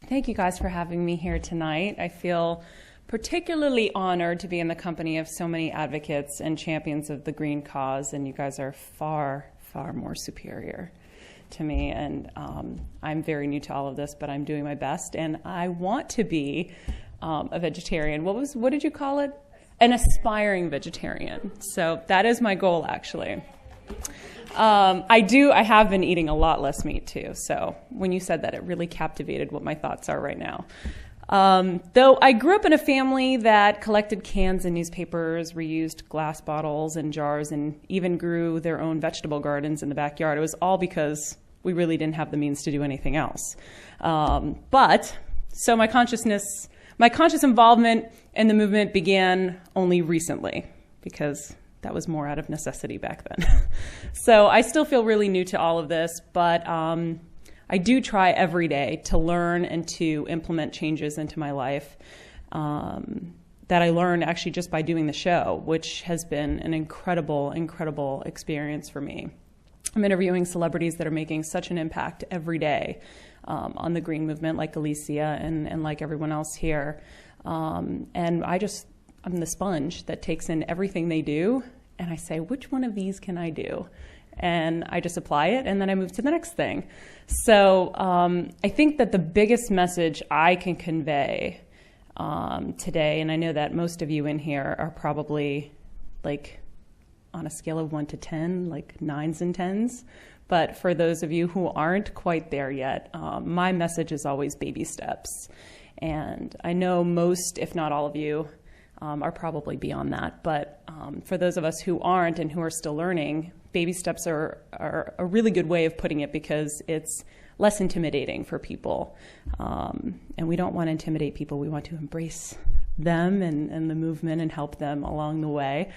Thank you guys for having me here tonight. I feel particularly honored to be in the company of so many advocates and champions of the green cause, and you guys are far, far more superior to me. And I'm very new to all of this, but I'm doing my best, and I want to be a vegetarian. What did you call it? An aspiring vegetarian. So that is my goal, actually. I have been eating a lot less meat too. So when you said that, it really captivated what my thoughts are right now. Though I grew up in a family that collected cans and newspapers, reused glass bottles and jars, and even grew their own vegetable gardens in the backyard. It was all because we really didn't have the means to do anything else. So my conscious involvement in the movement began only recently, because that was more out of necessity back then. So I still feel really new to all of this, but I do try every day to learn and to implement changes into my life that I learned actually just by doing the show, which has been an incredible, incredible experience for me. I'm interviewing celebrities that are making such an impact every day on the green movement, like Alicia and like everyone else here. And I'm the sponge that takes in everything they do, and I say, which one of these can I do? And I just apply it, and then I move to the next thing. So I think that the biggest message I can convey today, and I know that most of you in here are probably like on a scale of 1 to 10, like 9s and 10s. But for those of you who aren't quite there yet, my message is always baby steps. And I know most, if not all of you, are probably beyond that. But for those of us who aren't and who are still learning, baby steps are a really good way of putting it, because it's less intimidating for people. And we don't want to intimidate people. We want to embrace them and the movement and help them along the way,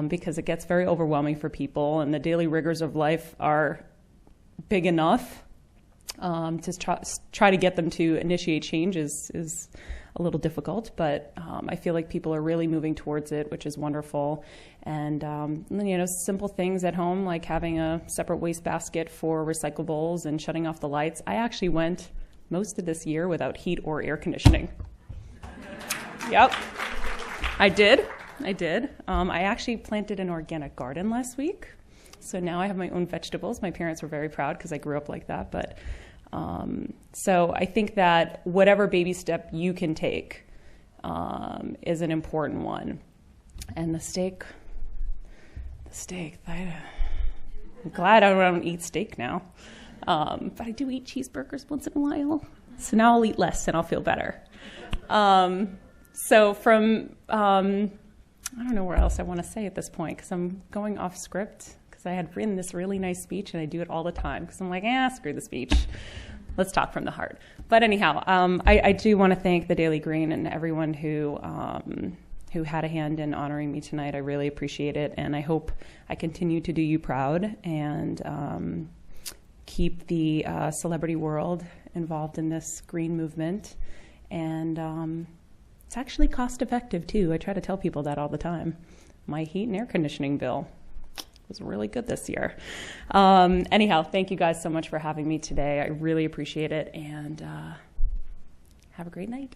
because it gets very overwhelming for people, and the daily rigors of life are big enough to try to get them to initiate change is a little difficult, but I feel like people are really moving towards it, which is wonderful. And simple things at home, like having a separate waste basket for recyclables and shutting off the lights. I actually went most of this year without heat or air conditioning. Yep, I did. I actually planted an organic garden last week, so now I have my own vegetables. My parents were very proud because I grew up like that, but so I think that whatever baby step you can take is an important one. And the steak, I'm glad I don't eat steak now. But I do eat cheeseburgers once in a while. So now I'll eat less and I'll feel better. So I don't know where else I want to say at this point, because I'm going off script, because I had written this really nice speech, and I do it all the time, because I'm like, screw the speech. Let's talk from the heart. But anyhow, I do want to thank the Daily Green and everyone who had a hand in honoring me tonight. I really appreciate it, and I hope I continue to do you proud and keep the celebrity world involved in this green movement. And it's actually cost effective too. I try to tell people that all the time. My heat and air conditioning bill was really good this year. Anyhow, thank you guys so much for having me today. I really appreciate it, and have a great night.